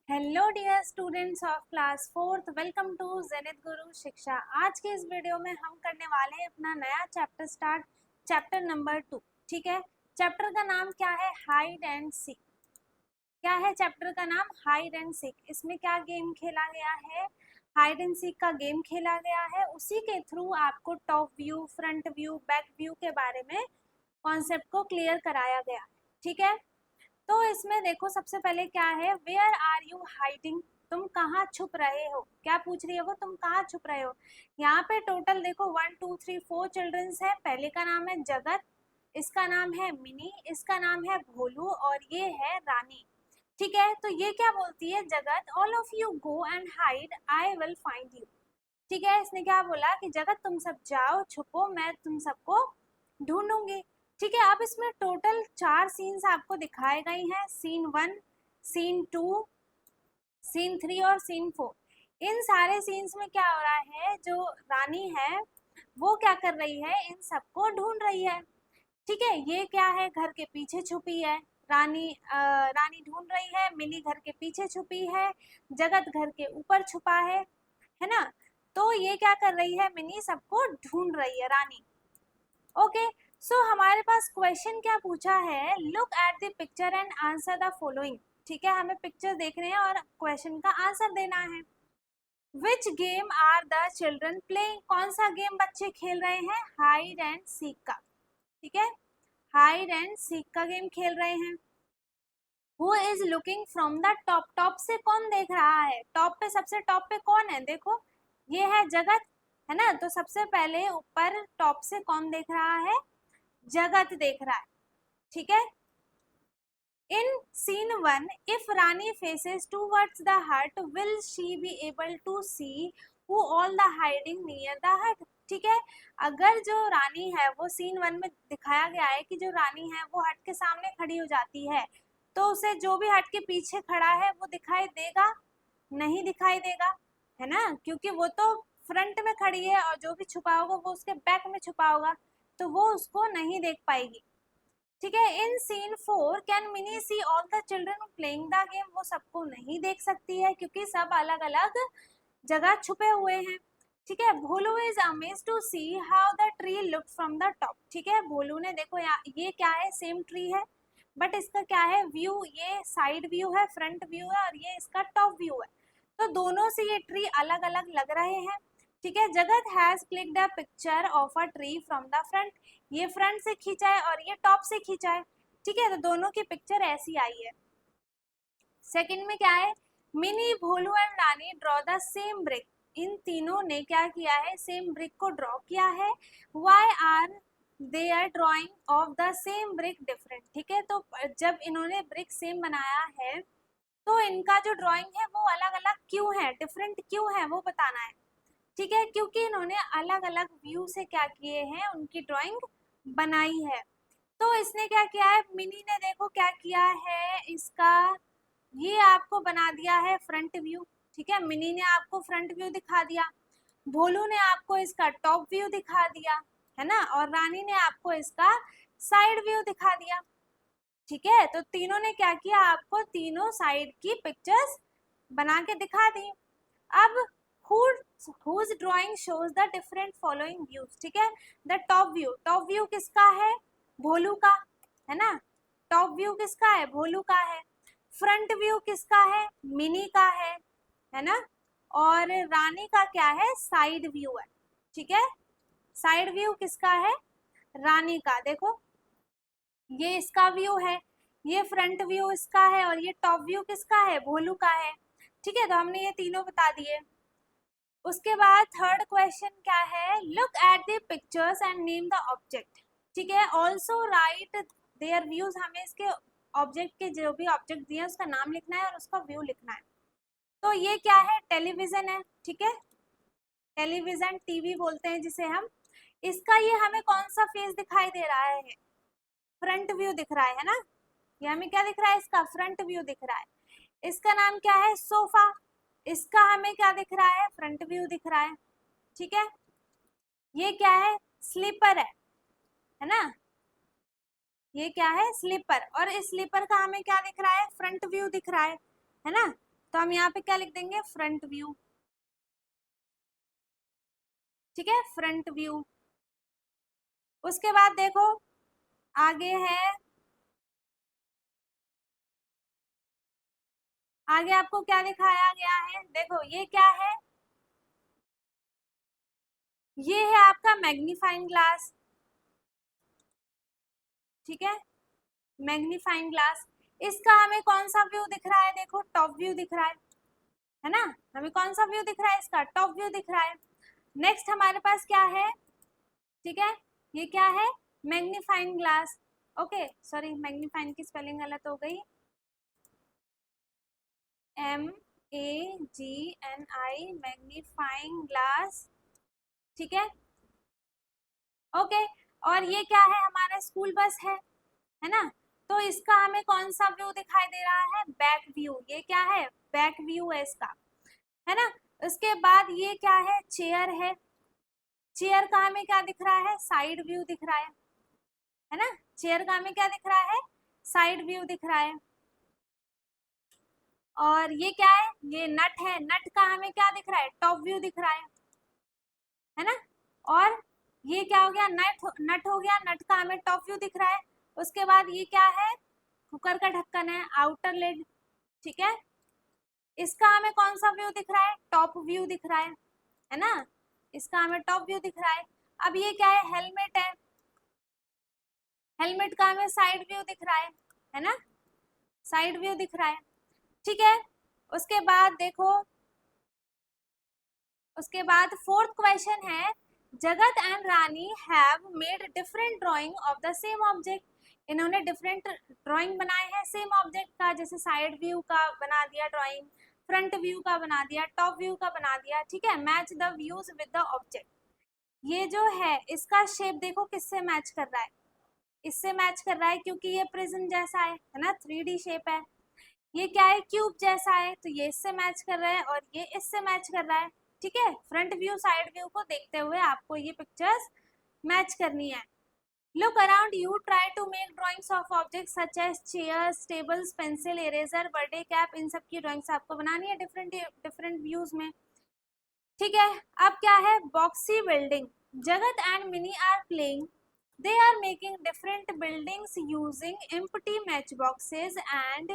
Hello dear students of class fourth, welcome to Zenith Guru Shiksha. आज के इस वीडियो में हम करने वाले हैं अपना नया चैप्टर स्टार्ट, चैप्टर नंबर 2। ठीक है, चैप्टर का नाम क्या है? Hide and seek. क्या है चैप्टर का नाम? Hide and seek. इसमें क्या गेम खेला गया है? हाइड एंड सीक का गेम खेला गया है। उसी के थ्रू आपको top view, front view, back view के बारे में कॉन्सेप्ट को क्लियर कराया गया। ठीक है, तो इसमें देखो सबसे पहले क्या है, वेयर आर यू हाइडिंग, तुम कहाँ छुप रहे हो। क्या पूछ रही है वो, तुम कहाँ छुप रहे हो। यहाँ पे टोटल देखो 1 2 3 4 चिल्ड्रंस है। पहले का नाम है जगत, इसका नाम है मिनी, इसका नाम है भोलू और ये है रानी। ठीक है, तो ये क्या बोलती है जगत, all of you go and hide, I will find you. ठीक है, इसने क्या बोला कि जगत तुम सब जाओ, छुपो, मैं तुम सबको ढूंढूंगी। ठीक है, अब इसमें टोटल 4 सीन्स आपको दिखाए गए हैं, सीन 1, सीन 2, सीन 3 और सीन 4। इन सारे सीन्स में क्या हो रहा है, जो रानी है वो क्या कर रही है, इन सबको ढूंढ रही है। ठीक है, ये क्या है, घर के पीछे छुपी है रानी। रानी ढूंढ रही है, मिनी घर के पीछे छुपी है, जगत घर के ऊपर छुपा है ना। तो ये क्या कर रही है, मिनी सबको ढूंढ रही है, रानी। ओके, सो हमारे पास क्वेश्चन क्या पूछा है, look at the picture and answer the following. ठीक है, हमें पिक्चर देखने हैं और क्वेश्चन का आंसर देना है। Which game are the children playing, कौन सा गेम बच्चे खेल रहे हैं, हाइड एंड सीक का। ठीक है, हाइड एंड सीक का गेम खेल रहे हैं। Who is looking from the top, top से कौन देख रहा है, टॉप पे सबसे टॉप पे कौन है, देखो ये है जगत, है ना। तो सबसे पहले ऊपर टॉप से कौन देख रहा है, जगत देख रहा है। ठीक है, in scene 1 if Rani faces towards the hut will she be able to see who all the hiding near the hut. ठीक है, अगर जो रानी है वो सीन 1 में दिखाया गया है कि जो रानी है वो हट के सामने खड़ी हो जाती है, तो उसे जो भी हट के पीछे खड़ा है वो दिखाई देगा, नहीं दिखाई देगा, है ना, क्योंकि वो तो फ्रंट में खड़ी है और जो भी छुपा होगा वो उसके बैक में छुपा होगा, तो वो उसको नहीं देख पाएगी। ठीक है, in scene 4 can Mini see all the children playing the game, वो सबको नहीं देख सकती है क्योंकि सब अलग अलग जगह छुपे हुए हैं। ठीक है, Bholu is amazed to see how the tree look from the top. ठीक है, भोलू ने देखो ये क्या है, सेम ट्री है बट इसका क्या है व्यू, ये साइड व्यू है, फ्रंट व्यू है और ये इसका टॉप व्यू है, तो दोनों से ये ट्री अलग अलग लग रहे हैं। ठीक है, जगत has clicked a picture of a tree from the front, ये फ्रंट से खींचा है और ये टॉप से खींचा है। ठीक है, तो दोनों की पिक्चर ऐसी आई है। सेकंड में क्या है, Mini, Bholu and Rani draw the same brick, इन तीनों ने क्या किया है, सेम ब्रिक को ड्रॉ किया है। Why are they are drawing of the same brick different. ठीक है, तो जब इन्होंने ब्रिक सेम बनाया है तो इनका जो ड्राइंग है वो अलग अलग क्यों है, डिफरेंट क्यों है, वो बताना है। ठीक है, क्योंकि इन्होंने अलग अलग व्यू से क्या किए हैं, उनकी ड्राइंग बनाई है। तो इसने क्या किया है, मिनी ने देखो क्या किया है, इसका ये आपको बना दिया है फ्रंट व्यू। ठीक है, मिनी ने आपको फ्रंट व्यू दिखा दिया, भोलू ने आपको इसका टॉप व्यू दिखा दिया, है ना, और रानी ने आपको इसका साइड व्यू दिखा दिया। ठीक है, तो तीनों ने क्या किया, आपको तीनों साइड की पिक्चर्स बना के दिखा दी। अब whose drawing shows the different following views। ठीक है, the top view, top view किसका है, भोलू का, है ना, टॉप व्यू किसका है, भोलू का है। फ्रंट व्यू किसका है, मिनी का है ना, और रानी का क्या है, साइड व्यू है। ठीक है, साइड व्यू किसका है, रानी का। देखो ये इसका व्यू है, ये फ्रंट व्यू इसका है और ये टॉप व्यू किसका है, भोलू का है। ठीक है, तो हमने ये तीनों बता दिए। उसके बाद थर्ड क्वेश्चन क्या है, look at the pictures and name the object. ठीक है, ऑल्सो राइट देयर व्यूज, हमें इसके ऑब्जेक्ट के जो भी ऑब्जेक्ट दिए उसका नाम लिखना है और उसका व्यू लिखना है। तो ये क्या है, टेलीविजन है। ठीक है, टेलीविजन, टीवी बोलते हैं जिसे हम। इसका ये हमें कौन सा फेस दिखाई दे रहा है, फ्रंट व्यू दिख रहा है ना, ये हमें क्या दिख रहा है, इसका फ्रंट व्यू दिख रहा है। इसका नाम क्या है, सोफा, इसका हमें क्या दिख रहा है, फ्रंट व्यू दिख रहा है। ठीक है, ये क्या है, स्लीपर है ना, ये क्या है, स्लीपर, और इस स्लीपर का हमें क्या दिख रहा है, फ्रंट व्यू दिख रहा है ना। तो हम यहाँ पे क्या लिख देंगे, फ्रंट व्यू। ठीक है, फ्रंट व्यू। उसके बाद देखो आगे है, आगे आपको क्या दिखाया गया है, देखो ये क्या है, ये है आपका मैग्नीफाइंग ग्लास। ठीक है, मैग्नीफाइंग ग्लास। इसका हमें कौन सा व्यू दिख रहा है, देखो टॉप व्यू दिख रहा है ना। हमें कौन सा व्यू दिख रहा है, इसका टॉप व्यू दिख रहा है। नेक्स्ट हमारे पास क्या है, ठीक है, ये क्या है, magnifying glass. Okay sorry, magnifying की स्पेलिंग गलत हो गई, MAGNI, मैग्नीफाइंग ग्लास। ठीक है, ओके। और ये क्या है, हमारा स्कूल बस है ना। तो इसका हमें कौन सा व्यू दिखाई दे रहा है, बैक व्यू। ये क्या है, बैक व्यू है इसका, है ना। उसके बाद ये क्या है, चेयर है। चेयर का हमें क्या दिख रहा है, साइड व्यू दिख रहा है ना। चेयर का हमें क्या दिख रहा है, साइड व्यू दिख रहा है। और ये क्या है, ये नट है, नट का हमें क्या दिख रहा है, टॉप व्यू दिख रहा है ना। और ये क्या हो गया, नट हो गया, नट का हमें टॉप व्यू दिख रहा है। उसके बाद ये क्या है, कुकर का ढक्कन है, आउटर लिड। ठीक है, इसका हमें कौन सा व्यू दिख रहा है, टॉप व्यू दिख रहा है ना। इसका हमें टॉप व्यू दिख रहा है। अब ये क्या है, हेलमेट है, हेलमेट का हमें साइड व्यू दिख रहा है ना, साइड व्यू दिख रहा है। ठीक है, उसके बाद देखो, उसके बाद फोर्थ क्वेश्चन है, जगत and Rani have made different drying of the same object. इन्होंने डिफरेंट ड्राइंग बनाए हैं सेम ऑब्जेक्ट का, जैसे साइड व्यू का बना दिया ड्राइंग, फ्रंट व्यू का बना दिया, टॉप व्यू का बना दिया। ठीक है, match the views with the object. ये जो है इसका शेप देखो किससे मैच कर रहा है, इससे मैच कर रहा है, क्योंकि ये प्रिज्म जैसा है ना, 3D शेप है। ये क्या है, क्यूब जैसा है, तो ये इससे मैच कर रहा है और ये इससे मैच कर रहा है। ठीक है, फ्रंट व्यू साइड व्यू को देखते हुए आपको ये पिक्चर्स मैच करनी है। Look around you, try to make drawings of object such as chairs, tables, pencil, eraser, birthday cap. इन सब की ड्राइंग्स आपको बनानी है डिफरेंट डिफरेंट व्यूज में। ठीक है, अब क्या है, boxy building. Jagat and Mini are playing, they are making different buildings using empty matchboxes and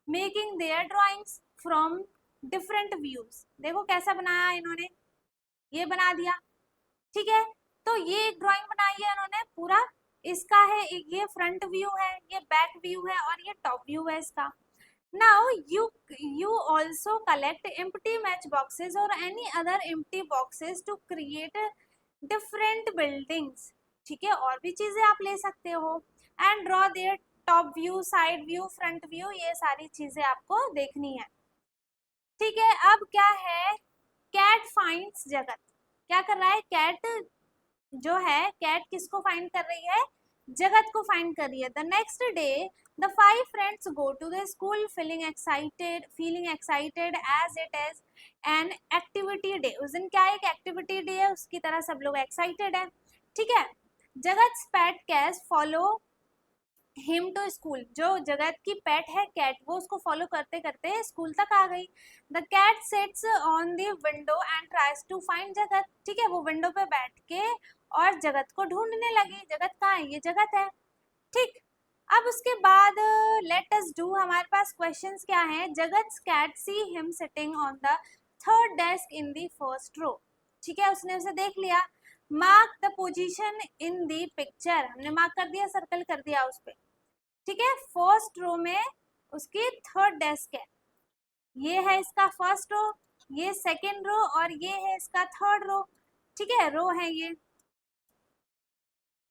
making their drawings from different views। देखो कैसा बनाया इन्होंने, ये बना दिया। ठीक है, तो ये एक ड्राइंग बनाई है इन्होंने पूरा, इसका है एक, ये फ्रंट व्यू है, ये बैक व्यू है और ये टॉप व्यू है इसका। Now you also collect empty matchboxes or any other empty boxes to create different buildings। ठीक है, और भी चीजें आप ले सकते हो। And draw there top view, side view, front view, ये सारी चीजें आपको देखनी है। ठीक है, अब क्या है, कैट फाइंड्स जगत। क्या कर रहा है, कैट जो है, कैट किसको फाइंड कर रही है, जगत को फाइंड कर रही है। The next day the 5 friends go to the school feeling excited as it is an activity day. उस दिन क्या है, एक एक्टिविटी डे है, उसकी तरह सब लोग एक्साइटेड है। ठीक है, Jagat pet cat follow him to school. जो जगत की पेट है कैट, वो उसको फॉलो करते करते स्कूल तक आ गई। The cat sits on the window and tries to find Jagat. ठीक है, वो विंडो पे बैठ के और जगत को ढूंढने लगी, जगत कहाँ है, ये जगत है। ठीक, अब उसके बाद लेट अस डू, हमारे पास क्वेश्चंस क्या हैं। Jagat cat see him sitting on the third desk in the first row. ठीक है, उसने उसे देख लिया। Mark the position in the picture, हमने मार्क कर दिया, सर्कल कर दिया उस पे। ठीक है, फर्स्ट रो में उसकी थर्ड डेस्क है, ये है इसका फर्स्ट रो, ये सेकेंड रो और ये है इसका थर्ड रो। ठीक है, रो है ये,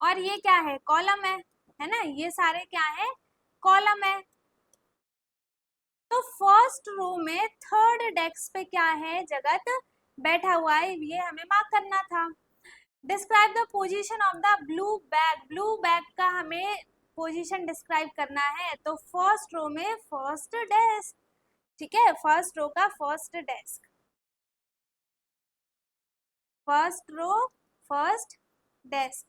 और ये क्या है, कॉलम है ना, ये सारे क्या है, कॉलम है। तो फर्स्ट रो में थर्ड डेस्क पे क्या है, जगत बैठा हुआ है, ये हमें मार्क करना था। Describe the position of the blue bag, blue bag का हमें पोजीशन डिस्क्राइब करना है। तो फर्स्ट रो में फर्स्ट डेस्क। ठीक है, फर्स्ट रो का first desk, first row first desk.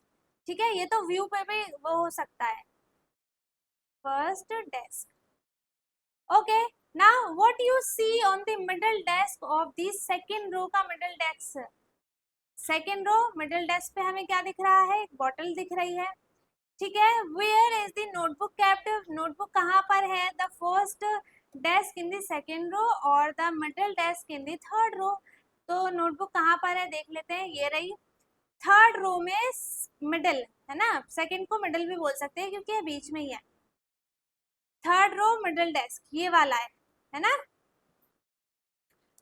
ठीक है, ये तो व्यू पे भी वो हो सकता है, first desk. Okay, now what you see on the middle desk of the second row का middle desk, second row middle desk पे हमें क्या दिख रहा है, एक बॉटल दिख रही है, ठीक है। Where is the notebook kept, notebook कहाँ पर है, the first desk in the second row और the middle desk in the third row. तो नोटबुक कहाँ पर है देख लेते हैं, ये रही थर्ड रो में, मिडल है ना, सेकंड को मिडल भी बोल सकते हैं क्योंकि ये बीच में ही है। थर्ड रो मिडल डेस्क ये वाला है ना।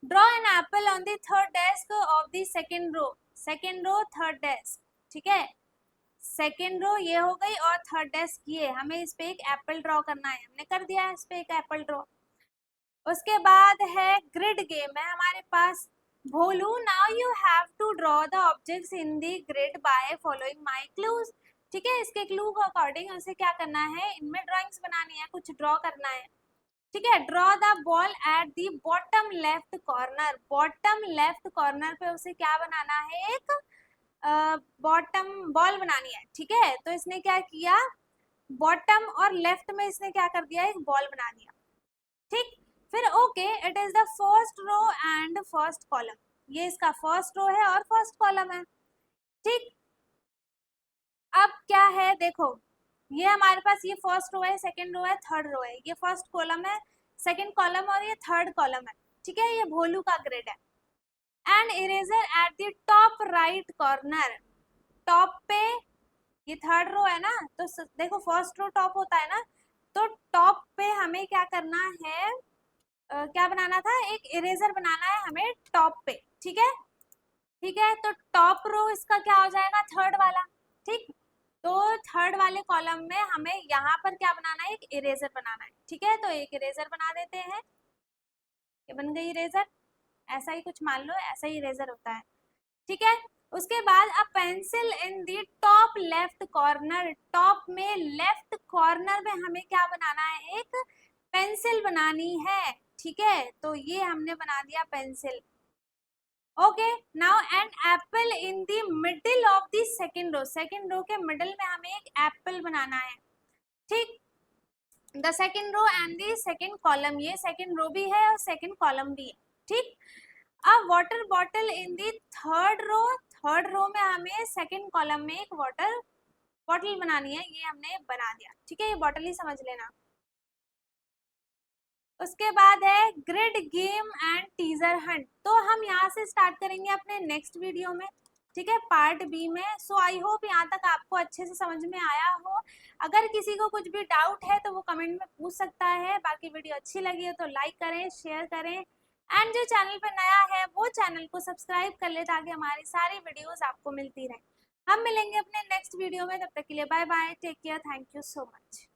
Draw an apple on the third desk of the second row, second row third desk, ठीक है। सेकेंड रो ये हो गई और थर्ड डेस्क ये, हमें इस पे एक एप्पल ड्रॉ करना है, हमने कर दिया है इस पे एक एप्पल ड्रॉ। उसके बाद है ग्रिड गेम है हमारे पास। Bholu now you have to draw the objects in the grid by following my clues, ठीक है। इसके क्लू के अकॉर्डिंग उसे क्या करना है, इनमें ड्राइंग्स बनानी है, कुछ ड्रॉ करना है, ठीक है। Draw the ball at the bottom left corner, bottom left corner पे उसे क्या बनाना है, एक बॉटम बॉल बनानी है, ठीक है। तो इसने क्या किया, बॉटम और लेफ्ट में इसने क्या कर दिया, एक बॉल बना दिया, ठीक। फिर okay, it is the first row and first column, ये इसका फर्स्ट रो है और फर्स्ट कॉलम है, ठीक। अब क्या है देखो, ये हमारे पास ये फर्स्ट रो है, सेकंड रो है, थर्ड रो है, ये फर्स्ट कॉलम है, सेकंड कॉलम और ये थर्ड कॉलम है, ठीक है। ये भोलू का ग्रिड है। And eraser at the top right corner, top पे, ये थर्ड रो है ना, तो देखो फर्स्ट रो टॉप होता है ना, तो टॉप पे हमें क्या करना है, क्या बनाना था, एक इरेजर बनाना है हमें टॉप पे, ठीक है, ठीक है। तो टॉप रो इसका क्या हो जाएगा, थर्ड वाला, ठीक। तो थर्ड वाले कॉलम में हमें यहाँ पर क्या बनाना है, एक इरेजर बनाना है, ठीक है। तो एक इरेजर बना देते हैं, ये बन गई इरेजर, ऐसा ही कुछ मान लो, ऐसा ही इरेजर होता है, ठीक है। उसके बाद अब pencil in the top left corner, top में लेफ्ट कॉर्नर में हमें क्या बनाना है, एक पेंसिल बनानी है, ठीक है। तो ये हमने बना दिया pencil, okay. Now an apple in the middle of the second row, second row के मिडिल में हमें एक एप्पल बनाना है, ठीक। The second row and the second column, ये सेकेंड रो भी है और सेकेंड कॉलम भी है, ठीक। अब water bottle in the third row, third row में हमें सेकंड कॉलम में एक वाटर बॉटल बनानी है, ये हमने बना दिया, ठीक है। ये बॉटल ही समझ लेना। उसके बाद है grid game and teaser Hunt, तो हम यहाँ से स्टार्ट करेंगे अपने नेक्स्ट वीडियो में, ठीक है, पार्ट बी में। सो आई होप यहाँ तक आपको अच्छे से समझ में आया हो। अगर किसी को कुछ भी डाउट है तो वो कमेंट में पूछ सकता है। बाकी वीडियो अच्छी लगी हो तो लाइक करें, शेयर करें, एंड जो चैनल पर नया है वो चैनल को सब्सक्राइब कर ले ताकि हमारी सारी वीडियोस आपको मिलती रहे। हम मिलेंगे अपने नेक्स्ट वीडियो में, तब तक के लिए bye bye, take care, thank you so much.